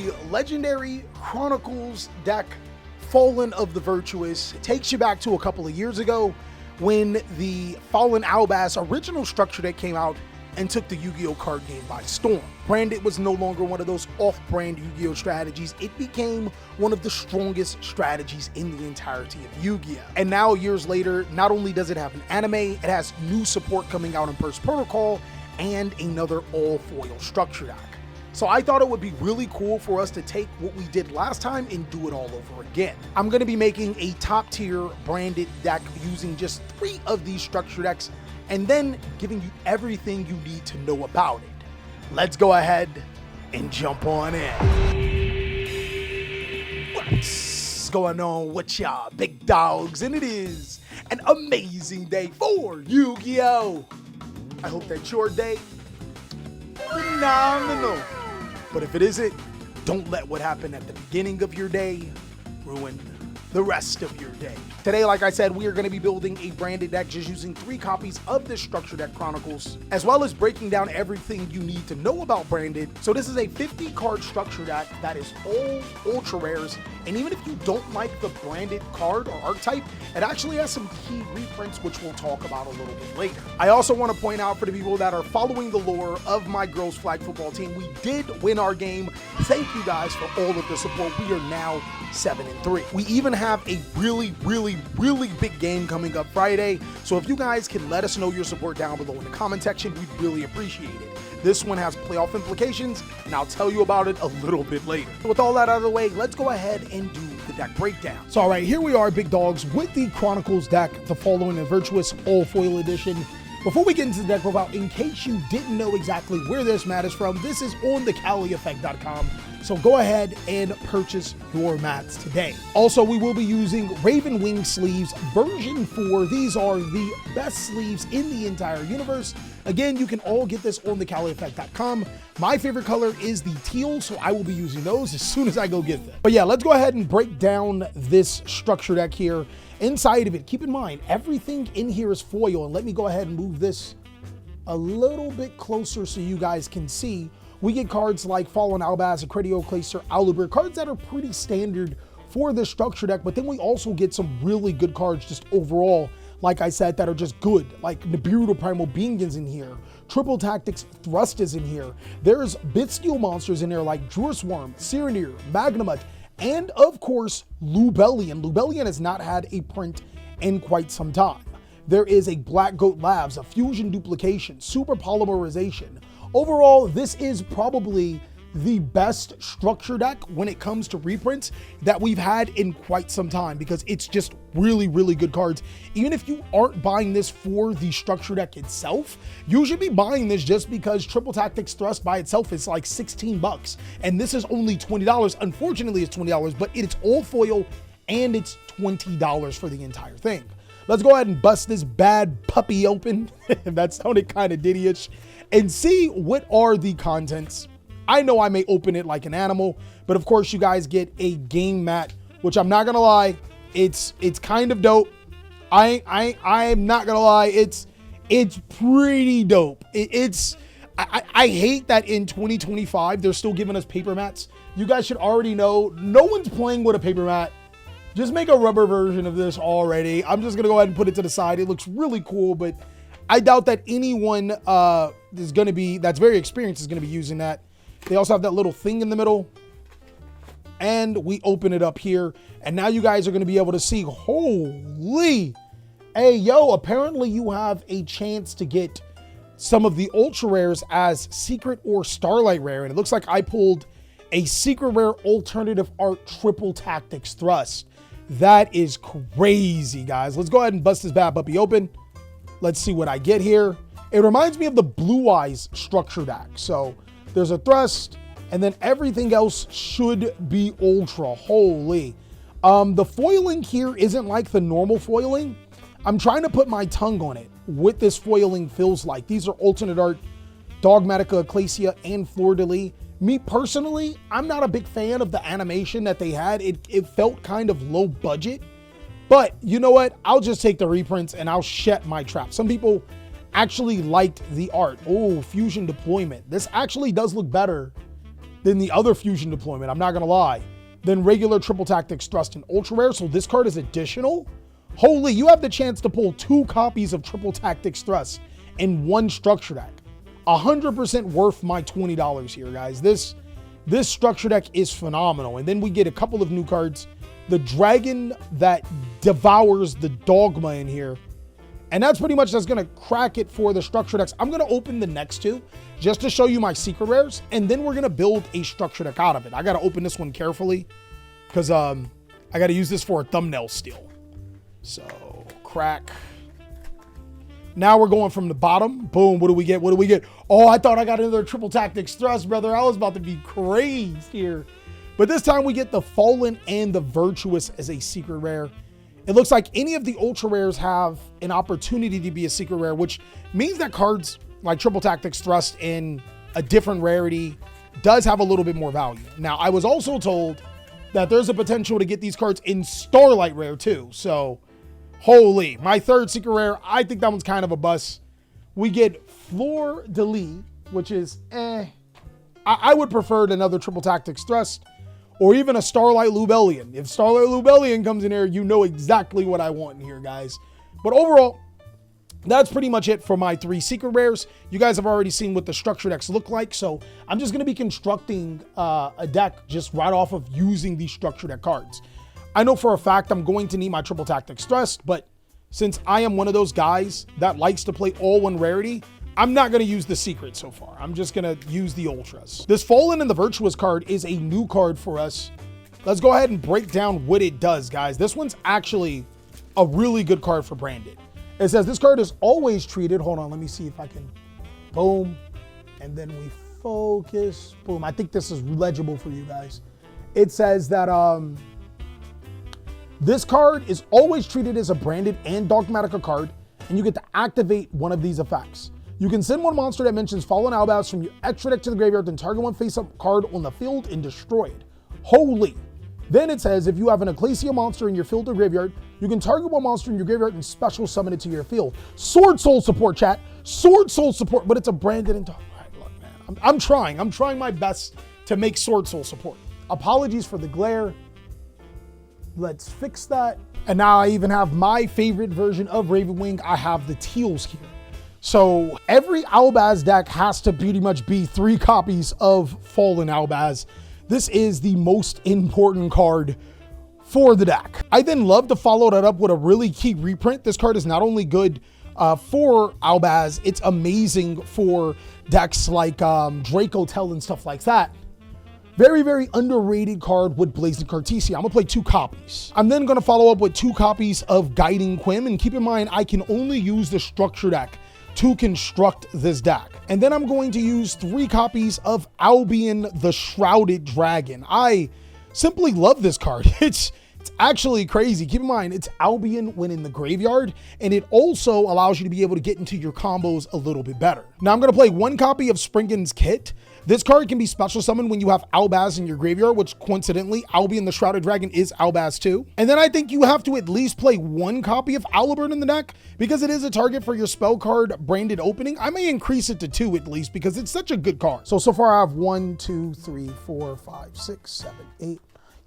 the legendary Chronicles deck, Fallen of the Virtuous. It takes you back to a couple of years ago when the Fallen Albaz original structure deck came out and took the Yu-Gi-Oh card game by storm. Branded was no longer one of those off-brand Yu-Gi-Oh strategies. It became one of the strongest strategies in the entirety of Yu-Gi-Oh. And now, years later, not only does it have an anime, it has new support coming out in Burst Protocol and another all-foil structure deck. So I thought it would be really cool for us to take what we did last time and do it all over again. I'm going to be making a top-tier branded deck using just 3 of these structure decks and then giving you everything you need to know about it. Let's go ahead and jump on in. What's going on with y'all big dogs? And it is an amazing day for Yu-Gi-Oh! I hope that your day phenomenal. But if it isn't, don't let what happened at the beginning of your day ruin the rest of your day. Today, like I said, we are going to be building a branded deck just using 3 copies of this structure deck Chronicles, as well as breaking down everything you need to know about branded. So this is a 50 card structure deck that is all ultra rares, and even if you don't like the branded card or archetype, it actually has some key reprints which we'll talk about a little bit later. I also want to point out for the people that are following the lore of my girls flag football team, we did win our game. Thank you guys for all of the support. We are now 7-3. We even have a really big game coming up Friday. So if you guys can let us know your support down below in the comment section, we'd really appreciate it. This one has playoff implications, and I'll tell you about it a little bit later. So with all that out of the way, let's go ahead and do the deck breakdown. So all right, here we are, big dogs, with the Chronicles deck, the Fallen and Virtuous all foil edition. Before we get into the deck profile, in case you didn't know exactly where this mat is from, this is on TheCaliEffect.com. So go ahead and purchase your mats today. Also, we will be using Raven Wing sleeves version 4. These are the best sleeves in the entire universe. Again, you can all get this on TheCaliEffect.com. My favorite color is the teal, so I will be using those as soon as I go get them. But yeah, let's go ahead and break down this structure deck here. Inside of it, keep in mind, everything in here is foil. And let me go ahead and move this a little bit closer so you guys can see. We get cards like Fallen Albaz, Acredio Clacer, Owlbear, cards that are pretty standard for this structure deck, but then we also get some really good cards just overall, like I said, that are just good, like Nibiru Primal Beingans in here, Triple Tactics Thrust is in here, there's Bitsteel monsters in there like Drursworm, Cyranir, Magnamut, and of course, Lubellion. Lubellion has not had a print in quite some time. There is a Black Goat Labs, a Fusion Duplication, Super Polymerization. Overall, this is probably the best structure deck when it comes to reprints that we've had in quite some time, because it's just really good cards. Even if you aren't buying this for the structure deck itself, you should be buying this just because Triple Tactics Thrust by itself is like 16 bucks, and this is only $20. Unfortunately, it's $20, but it's all foil and it's $20 for the entire thing. Let's go ahead and bust this bad puppy open. That sounded kind of diddy-ish. And see what are the contents. I know I may open it like an animal, but of course you guys get a game mat, which I'm not gonna lie, it's kind of dope. I'm not gonna lie, it's pretty dope. I hate that in 2025 they're still giving us paper mats. You guys should already know no one's playing with a paper mat. Just make a rubber version of this already. I'm just gonna go ahead and put it to the side. It looks really cool, but I doubt that anyone that's very experienced is gonna be using that. They also have that little thing in the middle, and we open it up here, and now you guys are gonna be able to see, holy, hey, yo, apparently you have a chance to get some of the ultra rares as secret or starlight rare, and it looks like I pulled a secret rare alternative art Triple Tactics Thrust. That is crazy, guys. Let's go ahead and bust this bad puppy open. Let's see what I get here. It reminds me of the Blue Eyes structure deck. So there's a Thrust, and then everything else should be ultra. Holy. The foiling here isn't like the normal foiling. I'm trying to put my tongue on it, what this foiling feels like. These are alternate art, Dogmatica, Ecclesia, and Fleur-de-Lis. Me personally, I'm not a big fan of the animation that they had. It felt kind of low budget. But you know what? I'll just take the reprints and I'll shut my trap. Some people actually liked the art. Oh, fusion deployment. This actually does look better than the other fusion deployment, I'm not gonna lie, than regular Triple Tactics Thrust and Ultra Rare. So this card is additional. Holy, you have the chance to pull 2 copies of Triple Tactics Thrust in 1 structure deck. 100% worth my $20 here, guys. This structure deck is phenomenal. And then we get a couple of new cards. The Dragon that devours the Dogma in here. And that's pretty much, that's going to crack it for the structure decks. I'm going to open the next 2 just to show you my secret rares. And then we're going to build a structure deck out of it. I got to open this one carefully because I got to use this for a thumbnail still. So crack. Now we're going from the bottom. Boom. What do we get? What do we get? Oh, I thought I got another Triple Tactics Thrust, brother. I was about to be crazed here. But this time we get the Fallen and the Virtuous as a secret rare. It looks like any of the ultra rares have an opportunity to be a secret rare, which means that cards like Triple Tactics Thrust in a different rarity does have a little bit more value. Now, I was also told that there's a potential to get these cards in Starlight Rare too. So, holy, my 3rd secret rare, I think that one's kind of a bust. We get Fleur de Lis, which is I would prefer another Triple Tactics Thrust or even a Starlight Lubellion. If Starlight Lubellion comes in here, you know exactly what I want in here, guys. But overall, that's pretty much it for my 3 secret rares. You guys have already seen what the structure decks look like, so I'm just going to be constructing a deck just right off of using these structure deck cards. I know for a fact I'm going to need my Triple Tactics Thrust, but since I am one of those guys that likes to play all 1 rarity, I'm not going to use the secret so far. I'm just going to use the ultras. This Fallen and the Virtuous card is a new card for us. Let's go ahead and break down what it does, guys. This one's actually a really good card for Branded. It says this card is always treated. Hold on, let me see if I can. Boom. And then we focus. Boom. I think this is legible for you guys. It says that this card is always treated as a Branded and Dogmatica card, and you get to activate one of these effects. You can send one monster that mentions Fallen Albaz from your extra deck to the graveyard, then target one face-up card on the field and destroy it. Holy. Then it says if you have an Ecclesia monster in your field or graveyard, you can target one monster in your graveyard and special summon it to your field. Sword Soul support, chat. Sword Soul support, but it's a Branded and Dog. All right, look, man. I'm trying. I'm trying my best to make Sword Soul support. Apologies for the glare. Let's fix that. And now I even have my favorite version of Ravenwing. I have the Teals here. So every Albaz deck has to pretty much be 3 copies of Fallen Albaz. This is the most important card for the deck. I then love to follow that up with a really key reprint. This card is not only good for Albaz, it's amazing for decks like Dracotel and stuff like that. Very, very underrated card with Blazing Cartesia. I'm gonna play 2 copies. I'm then gonna follow up with 2 copies of Guiding Quim, and keep in mind, I can only use the structure deck to construct this deck. And then I'm going to use 3 copies of Albion the Shrouded Dragon. I simply love this card. It's actually crazy. Keep in mind, it's Albion when in the graveyard, and it also allows you to be able to get into your combos a little bit better. Now I'm gonna play 1 copy of Springen's Kit. This card can be special summoned when you have Albaz in your graveyard, which coincidentally, Albion the Shrouded Dragon is Albaz too. And then I think you have to at least play 1 copy of Owlbird in the deck because it is a target for your spell card Branded opening. I may increase it to 2 at least because it's such a good card. So far I have 1, 2, 3, 4, 5, 6, 7, 8,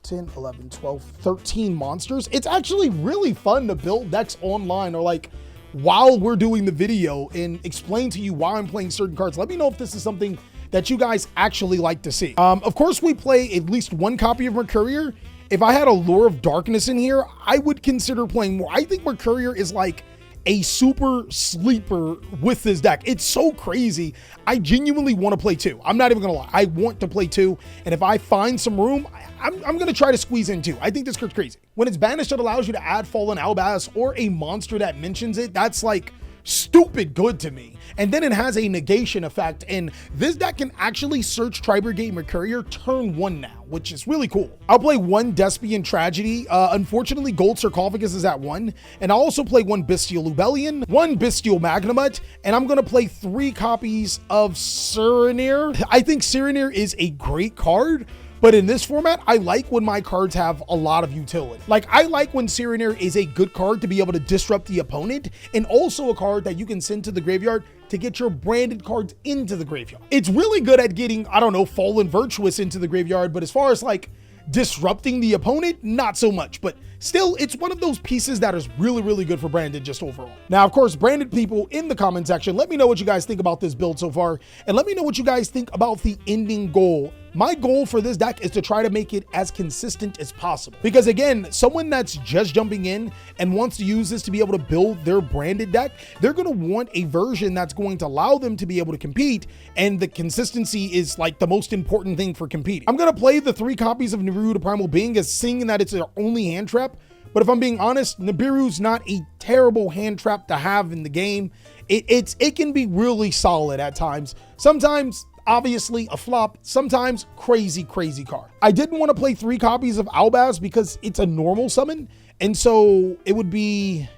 10, 11, 12, 13 monsters. It's actually really fun to build decks online or like while we're doing the video and explain to you why I'm playing certain cards. Let me know if this is something that you guys actually like to see. Of course, we play at least 1 copy of Mercurier. If I had a Lure of Darkness in here, I would consider playing more. I think Mercurier is like a super sleeper with this deck. It's so crazy. I genuinely want to play 2. I'm not even gonna lie. I want to play 2. And if I find some room, I'm gonna try to squeeze in 2. I think this card's crazy. When it's banished, it allows you to add Fallen Albaz or a monster that mentions it. That's like stupid good to me. And then it has a negation effect, and this deck can actually search Tri-Brigade Mercurier turn 1 now, which is really cool. I'll play 1 Despian Tragedy. Unfortunately, Gold Sarcophagus is at 1, and I'll also play 1 Bestial Lubellion, 1 Bestial Magnamut, and I'm gonna play 3 copies of Cyrenir. I think Cyrenir is a great card, But in this format, I like when my cards have a lot of utility. Like, I like when Serenair is a good card to be able to disrupt the opponent, and also a card that you can send to the graveyard to get your branded cards into the graveyard. It's really good at getting, I don't know, Fallen Virtuous into the graveyard, but as far as like disrupting the opponent, not so much. But still, it's one of those pieces that is really, really good for branded just overall. Now, of course, branded people in the comment section, let me know what you guys think about this build so far, and let me know what you guys think about the ending goal. My goal for this deck is to try to make it as consistent as possible. Because again, someone that's just jumping in and wants to use this to be able to build their branded deck, they're going to want a version that's going to allow them to be able to compete. And the consistency is like the most important thing for competing. I'm going to play the 3 copies of Nibiru the Primal Being as seeing that it's their only hand trap. But if I'm being honest, Nibiru's not a terrible hand trap to have in the game. It can be really solid at times. Sometimes, obviously a flop, sometimes crazy card. I didn't want to play 3 copies of Albaz because it's a normal summon, and so it would be,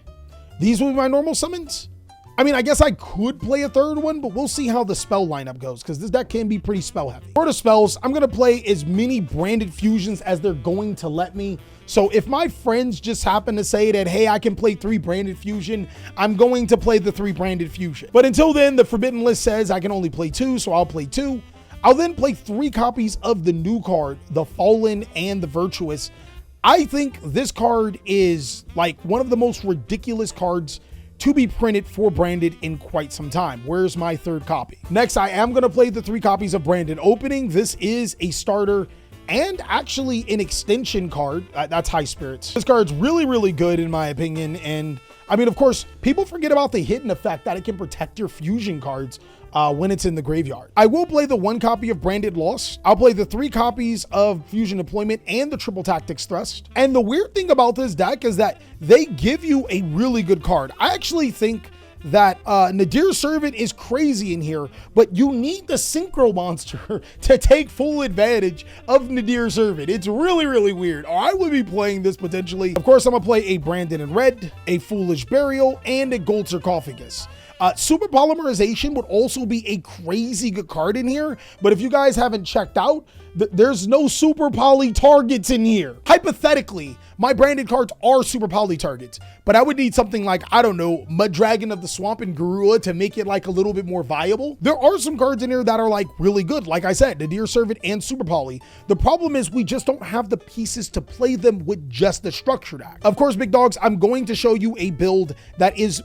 these would be my normal summons. I mean, I guess I could play a 3rd one, but we'll see how the spell lineup goes, because this deck can be pretty spell heavy. For the spells, I'm going to play as many branded fusions as they're going to let me. So if my friends just happen to say that, hey, I can play 3 branded fusion, I'm going to play the 3 branded fusion. But until then, the forbidden list says I can only play 2, so I'll play 2. I'll then play 3 copies of the new card, the Fallen and the Virtuous. I think this card is like one of the most ridiculous cards to be printed for branded in quite some time. Where's my 3rd copy? Next, I am going to play the 3 copies of Branded Opening. This is a starter and actually an extension card. That's High Spirits. This card's really, really good in my opinion. And I mean, of course, people forget about the hidden effect that it can protect your fusion cards when it's in the graveyard. I will play the 1 copy of Branded Lost. I'll play the 3 copies of Fusion Deployment and the Triple Tactics Thrust. And the weird thing about this deck is that they give you a really good card. I actually think that Nadir Servant is crazy in here, but you need the Synchro Monster to take full advantage of Nadir Servant. It's really, really weird. Or I would be playing this potentially. Of course, I'm gonna play a Brandon in red, a Foolish Burial, and a Gold Sarcophagus. Super Polymerization would also be a crazy good card in here, but if you guys haven't checked out, there's no Super Poly targets in here. Hypothetically, my branded cards are Super Poly targets, but I would need something like, I don't know, Mud Dragon of the Swamp and Garula to make it like a little bit more viable. There are some cards in here that are like really good. Like I said, Nadir Servant and Super Poly. The problem is we just don't have the pieces to play them with just the structure deck. Of course, big dogs, I'm going to show you a build that is...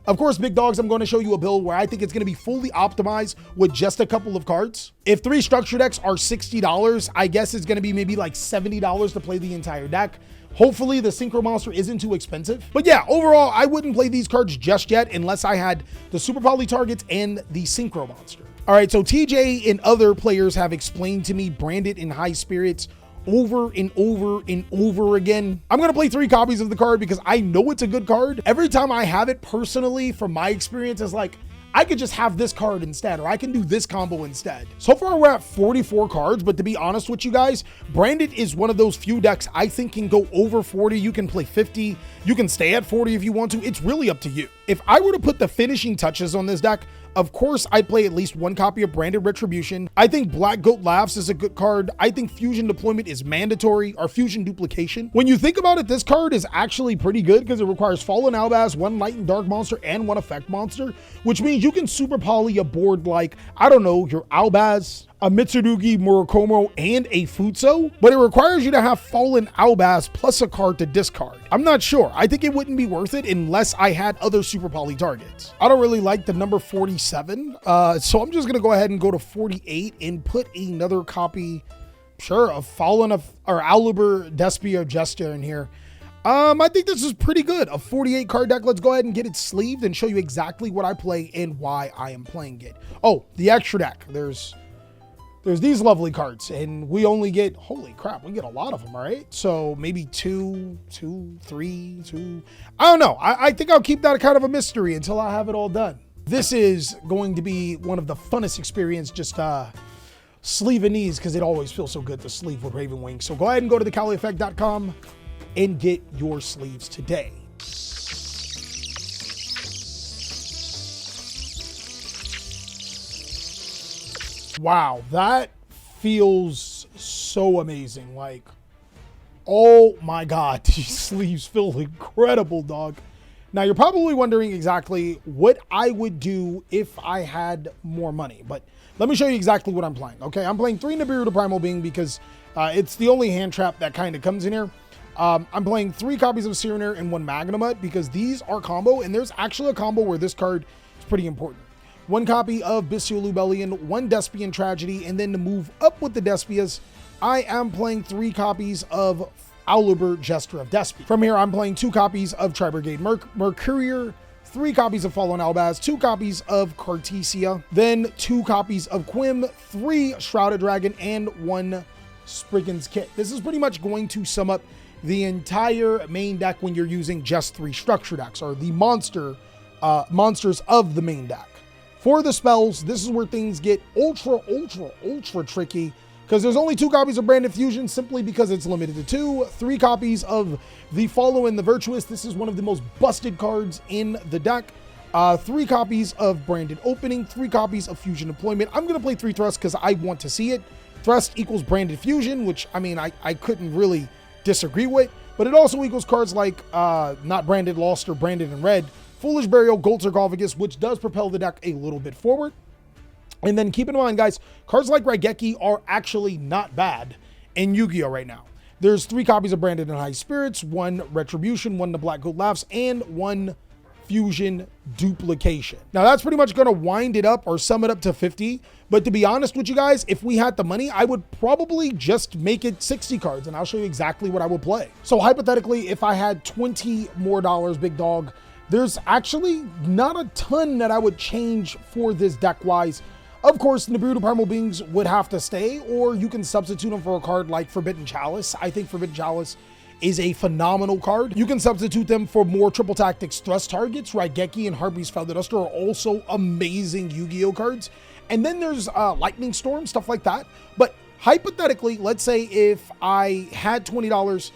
Of course, big dogs, I'm going to show you a build where I think it's going to be fully optimized with just a couple of cards. If 3 structure decks are $60, I guess it's going to be maybe like $70 to play the entire deck. Hopefully the Synchro Monster isn't too expensive. But yeah, overall, I wouldn't play these cards just yet unless I had the Super Poly targets and the Synchro Monster. All right, so TJ and other players have explained to me Branded in High Spirits over and over and over again. I'm gonna play 3 copies of the card because I know it's a good card. Every time I have it personally, from my experience, is like, I could just have this card instead, or I can do this combo instead. So far, we're at 44 cards, but to be honest with you guys, Branded is one of those few decks I think can go over 40. You can play 50. You can stay at 40 if you want to. It's really up to you. If I were to put the finishing touches on this deck, of course, I'd play at least 1 copy of Branded Retribution. I think Black Goat Laughs is a good card. I think Fusion Deployment is mandatory, or Fusion Duplication. When you think about it, this card is actually pretty good because it requires Fallen Albaz, 1 Light and Dark monster, and 1 Effect monster, which means you can Super Poly a board like, I don't know, your Albaz, a Mitsurugi, Murakumo, and a Futso, but it requires you to have Fallen Albaz plus a card to discard. I'm not sure. I think it wouldn't be worth it unless I had other Super Poly targets. I don't really like the number 47, so I'm just gonna go ahead and go to 48 and put another copy, sure, of Fallen of, or Aluber, Despia, Gesture in here. I think this is pretty good. A 48 card deck. Let's go ahead and get it sleeved and show you exactly what I play and why I am playing it. Oh, the extra deck. There's these lovely cards, and we only get, holy crap, we get a lot of them, all right? So maybe 2, 3, 2. I don't know. I think I'll keep that kind of a mystery until I have it all done. This is going to be one of the funnest experience, just sleeving these, because it always feels so good to sleeve with Raven Wings. So go ahead and go to TheCaliEffect.com and get your sleeves today. Wow, that feels so amazing. Like, oh my God, these sleeves feel incredible, dog. Now, you're probably wondering exactly what I would do if I had more money, but let me show you exactly what I'm playing. Okay, I'm playing 3 Nibiru the Primal Being because it's the only hand trap that kind of comes in here. I'm playing 3 copies of Serenair and 1 Magnamut because these are combo, and there's actually a combo where this card is pretty important. 1 copy of Bestial Lubellion, 1 Despian Tragedy, and then to move up with the Despias, I am playing 3 copies of Aluber, Jester of Despia. From here, I'm playing 2 copies of Tri-Brigade Mercurier, 3 copies of Fallen Albaz, 2 copies of Cartesia, then 2 copies of Quim, 3 Shrouded Dragon, and 1 Spriggan's Kit. This is pretty much going to sum up the entire main deck when you're using just 3 structure decks, or the monsters of the main deck. For the spells, this is where things get ultra tricky, because there's only 2 copies of Branded Fusion simply because it's limited to 2. 3 copies of the Follow and the Virtuous. This is one of the most busted cards in the deck. 3 copies of Branded Opening, 3 copies of Fusion Deployment. I'm going to play 3 Thrust because I want to see it. Thrust equals Branded Fusion, which, I mean, I couldn't really disagree with, but it also equals cards like Not Branded Lost or Branded in Red, Foolish Burial, Gold Sarcophagus, which does propel the deck a little bit forward. And then keep in mind, guys, cards like Raigeki are actually not bad in Yu-Gi-Oh! Right now. There's 3 copies of Branded in High Spirits, 1 Retribution, 1 The Black Gold Laughs, and 1 Fusion Duplication. Now, that's pretty much going to wind it up or sum it up to 50. But to be honest with you guys, if we had the money, I would probably just make it 60 cards, and I'll show you exactly what I would play. So hypothetically, if I had $20 more, big dog, there's actually not a ton that I would change for this deck-wise. Of course, Nibiru the Primal Beings would have to stay, or you can substitute them for a card like Forbidden Chalice. I think Forbidden Chalice is a phenomenal card. You can substitute them for more Triple Tactics thrust targets. Raigeki and Harpy's Feather Duster are also amazing Yu-Gi-Oh cards. And then there's Lightning Storm, stuff like that. But hypothetically, let's say if I had $20,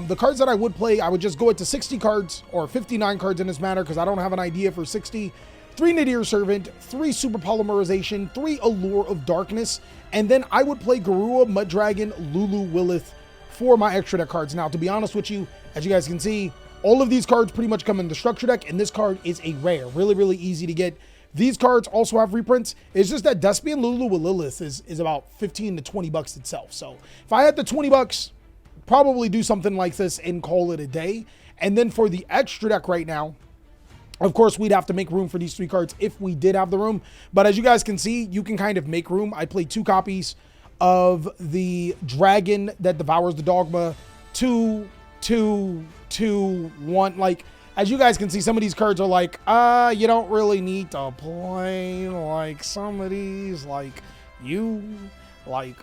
the cards that I would play, I would just go into 60 cards or 59 cards in this manner because I don't have an idea for 60. 3 Nadir Servant, 3 Super Polymerization, 3 Allure of Darkness, and then I would play Garua, Mud Dragon, Lulu, Lilith for my extra deck cards. Now, to be honest with you, as you guys can see, all of these cards pretty much come in the structure deck, and this card is a rare, really easy to get. These cards also have reprints. It's just that Despian Lulu with Lilith is about 15 to 20 bucks itself. So if I had the 20 bucks, probably do something like this and call it a day. And then for the extra deck right now, of course, we'd have to make room for these 3 cards if we did have the room. But as you guys can see, you can kind of make room. I played 2 copies of the Dragon that Devours the Dogma. 2, 2, 2, 1. Like, as you guys can see, some of these cards are like, you don't really need to play like some of these, like you could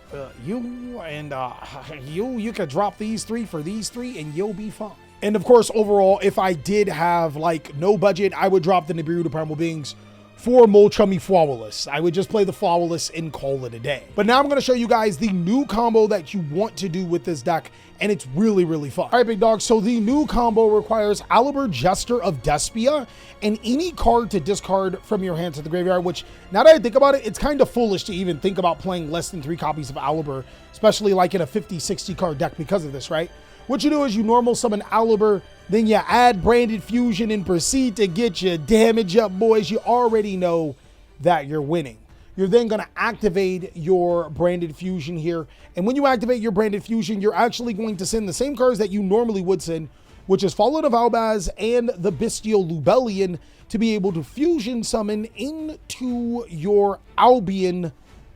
drop these 3 for these 3 and you'll be fine. And of course, overall, if I did have like no budget, I would drop the Nibiru the Primal Beings for Molchummy Flawless. I would just play the Flawless and call it a day. But now I'm going to show you guys the new combo that you want to do with this deck, and it's really fun. All right, big dog, so the new combo requires Aluber, Jester of Despia, and any card to discard from your hand to the graveyard, which, now that I think about it, it's kind of foolish to even think about playing less than 3 copies of Aluber, especially like in a 50-60 card deck because of this, right? What you do is you normal summon Aluber, then you add Branded Fusion and proceed to get your damage up, boys. You already know that you're winning. You're then going to activate your Branded Fusion here. And when you activate your Branded Fusion, you're actually going to send the same cards that you normally would send, which is Fallen of Albaz and the Bestial Lubellion, to be able to fusion summon into your Albion,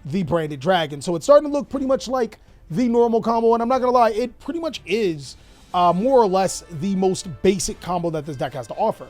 the Branded Dragon. So it's starting to look pretty much like the normal combo, and I'm not gonna lie, it pretty much is more or less the most basic combo that this deck has to offer.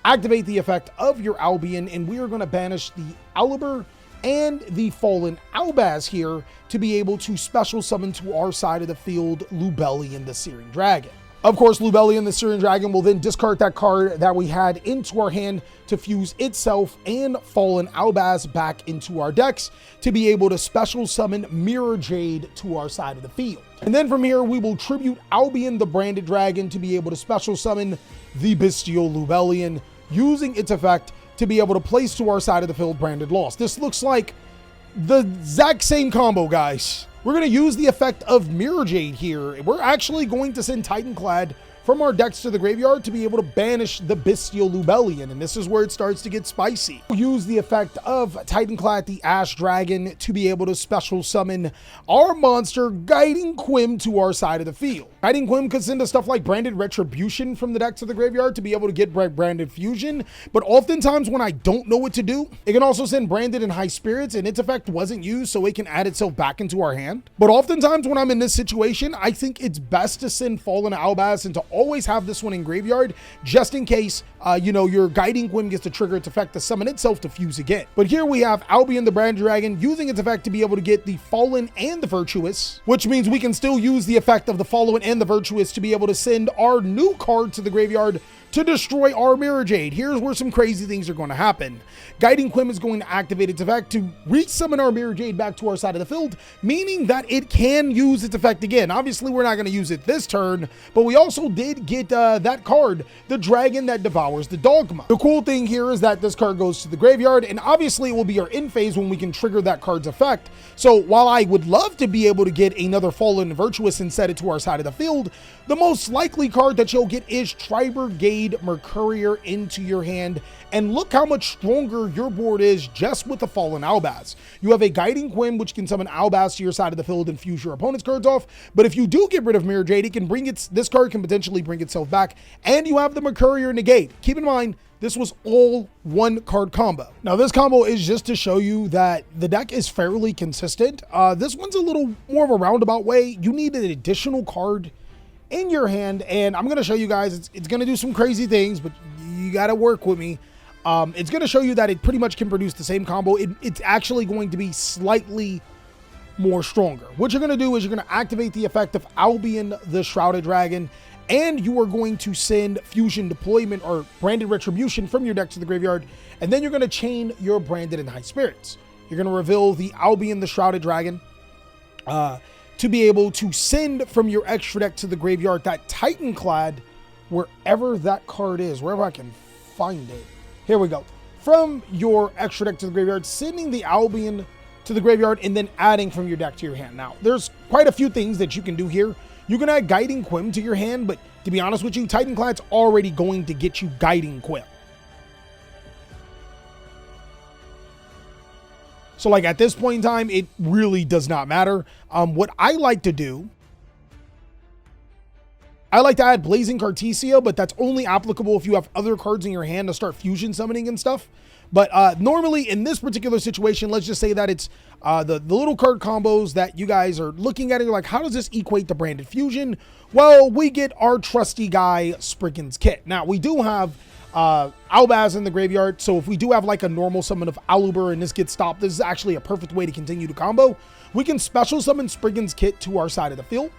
Activate the effect of your Albion, and we are gonna banish the Aluber and the Fallen Albaz here to be able to special summon to our side of the field Lubellion the Searing Dragon. Of course, Lubellion the Searing Dragon will then discard that card that we had into our hand to fuse itself and Fallen Albaz back into our decks to be able to special summon Mirror Jade to our side of the field. And then from here, we will tribute Albion the Branded Dragon to be able to special summon the Bestial Lubellion, using its effect to be able to place to our side of the field Branded Lost. This looks like the exact same combo, guys. We're going to use the effect of Mirror Jade here. We're actually going to send Titanclad from our decks to the graveyard to be able to banish the Bestial Lubellion, and this is where it starts to get spicy. We'll use the effect of Titanclad, the Ash Dragon, to be able to special summon our monster, Guiding Quim, to our side of the field. Guiding Quim could send us stuff like Branded Retribution from the deck to the graveyard to be able to get Branded Fusion, but oftentimes when I don't know what to do, it can also send Branded and High Spirits, and its effect wasn't used, so it can add itself back into our hand. But oftentimes when I'm in this situation, I think it's best to send Fallen Albaz and to always have this one in graveyard, just in case, your Guiding Quim gets to trigger its effect to summon itself to fuse again. But here we have Albion the Brand Dragon using its effect to be able to get the Fallen and the Virtuous, which means we can still use the effect of the Fallen and the Virtuous to be able to send our new card to the graveyard to destroy our Mirror Jade. Here's where some crazy things are going to happen. Guiding Quim is going to activate its effect to re-summon our Mirror Jade back to our side of the field, meaning that it can use its effect again. Obviously, we're not going to use it this turn, but we also did get that card, the Dragon that Devours the Dogma. The cool thing here is that this card goes to the graveyard, and obviously it will be our end phase when we can trigger that card's effect. So while I would love to be able to get another Fallen Virtuous and set it to our side of the field, the most likely card that you'll get is Tri-Brigade Mercurier into your hand, and look how much stronger your board is just with the Fallen Albaz. You have a Guiding Quim, which can summon Albaz to your side of the field and fuse your opponent's cards off, but if you do get rid of Mirror Jade, this card can potentially bring itself back, and you have the Mercurier negate. Keep in mind, this was all one card combo. Now, this combo is just to show you that the deck is fairly consistent. This one's a little more of a roundabout way. You need an additional card in your hand, and I'm going to show you guys, it's going to do some crazy things, but you got to work with me. It's going to show you that it pretty much can produce the same combo. It's actually going to be slightly more stronger. What you're going to do is you're going to activate the effect of Albion the Shrouded Dragon, and you are going to send Fusion Deployment or Branded Retribution from your deck to the graveyard, and then you're going to chain your Branded and High Spirits. You're going to reveal the Albion the Shrouded Dragon, to be able to send from your extra deck to the graveyard that Titanclad, wherever that card is, wherever I can find it. Here we go. From your extra deck to the graveyard, sending the Albion to the graveyard, and then adding from your deck to your hand. Now, there's quite a few things that you can do here. You can add Guiding Quim to your hand, but to be honest with you, Titanclad's already going to get you Guiding Quim. So like at this point in time, it really does not matter. What I like to do, I like to add Blazing Cartesia, but that's only applicable if you have other cards in your hand to start fusion summoning and stuff. But normally in this particular situation, let's just say that it's the little card combos that you guys are looking at. And you're like, how does this equate to Branded Fusion? Well, we get our trusty guy, Spriggan's Kit. Now, we do have Albaz in the graveyard, so if we do have like a normal summon of Aluber and this gets stopped, this is actually a perfect way to continue to combo. We can special summon Spriggan's Kit to our side of the field,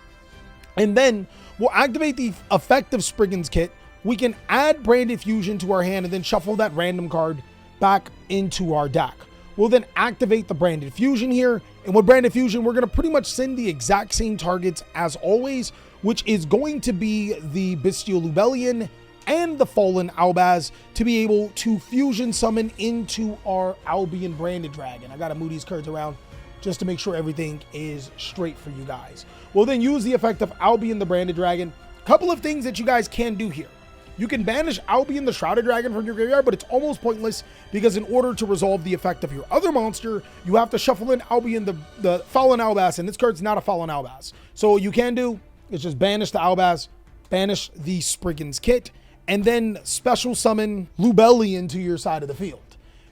and then we'll activate the effect of Spriggan's Kit. We can add Branded Fusion to our hand and then shuffle that random card back into our deck. We'll then activate the Branded Fusion here, and with Branded Fusion, we're going to pretty much send the exact same targets as always, which is going to be the Bestial Lubellion and the Fallen Albaz to be able to fusion summon into our Albion Branded Dragon. I got to move these cards around just to make sure everything is straight for you guys. We'll then use the effect of Albion the Branded Dragon. A couple of things that you guys can do here. You can banish Albion the Shrouded Dragon from your graveyard, but it's almost pointless because in order to resolve the effect of your other monster, you have to shuffle in Albion the Fallen Albaz, and this card's not a Fallen Albaz. So what you can do is just banish the Albaz, banish the Spriggan's Kit, and then special summon Lubellion to your side of the field.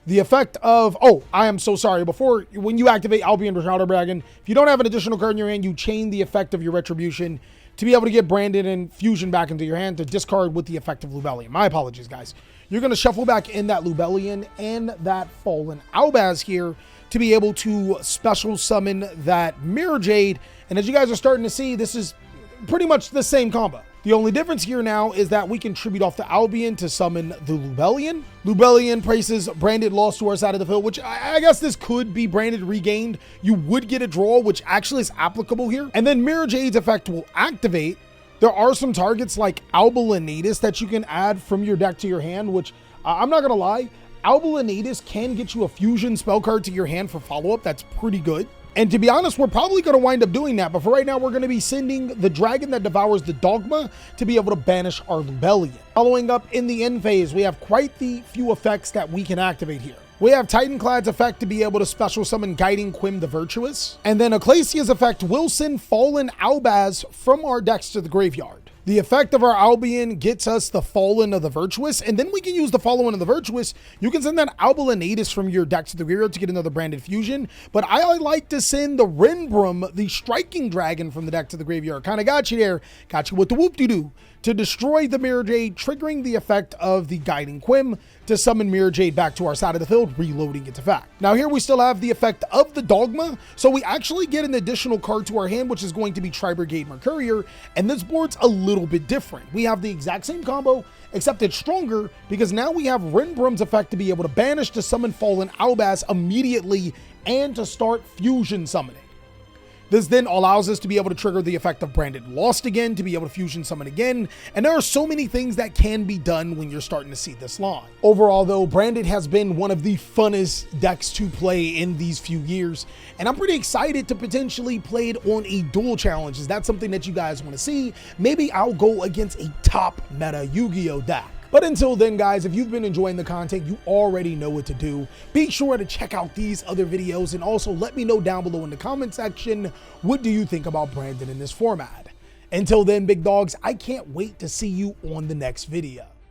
The effect of, oh, I am so sorry. When you activate Albion the Shrouded Dragon, if you don't have an additional card in your hand, you chain the effect of your Retribution to be able to get Branded and Fusion back into your hand to discard with the effect of Lubellion. My apologies, guys. You're going to shuffle back in that Lubellion and that Fallen Albaz here to be able to special summon that Mirror Jade. And as you guys are starting to see, this is pretty much the same combo. The only difference here now is that we can tribute off the Albion to summon the Lubellion. Lubellion places Branded lost to our side of the field, which I guess this could be Branded regained. You would get a draw, which actually is applicable here. And then Mirror Jade's effect will activate. There are some targets like Albalinatus that you can add from your deck to your hand, which I'm not going to lie. Albalinatus can get you a fusion spell card to your hand for follow-up. That's pretty good. And to be honest, we're probably going to wind up doing that. But for right now, we're going to be sending the Dragon that Devours the Dogma to be able to banish our Lubellion. Following up in the end phase, we have quite the few effects that we can activate here. We have Titanclad's effect to be able to special summon Guiding Quim the Virtuous. And then Ecclesia's effect will send Fallen Albaz from our decks to the graveyard. The effect of our Albion gets us the Fallen of the Virtuous, and then we can use the Fallen of the Virtuous. You can send that Albalinatus from your deck to the graveyard to get another branded fusion, but I like to send the Renbrum, the Striking Dragon, from the deck to the graveyard. Kind of got you there, got you with the whoop-de-doo, to destroy the Mirror Jade, triggering the effect of the Guiding Quim to summon Mirror Jade back to our side of the field, reloading its effect. Now here we still have the effect of the Dogma, so we actually get an additional card to our hand, which is going to be Tri-Brigade Mercurier, and this board's a little bit different. We have the exact same combo, except it's stronger, because now we have Renbrum's effect to be able to banish to summon Fallen Albaz immediately, and to start fusion summoning. This then allows us to be able to trigger the effect of Branded Lost again, to be able to fusion summon again, and there are so many things that can be done when you're starting to see this line. Overall though, Branded has been one of the funnest decks to play in these few years, and I'm pretty excited to potentially play it on a duel challenge. Is that something that you guys want to see? Maybe I'll go against a top meta Yu-Gi-Oh deck. But until then, guys, if you've been enjoying the content, you already know what to do. Be sure to check out these other videos, and also let me know down below in the comment section, what do you think about Branded in this format? Until then, big dogs, I can't wait to see you on the next video.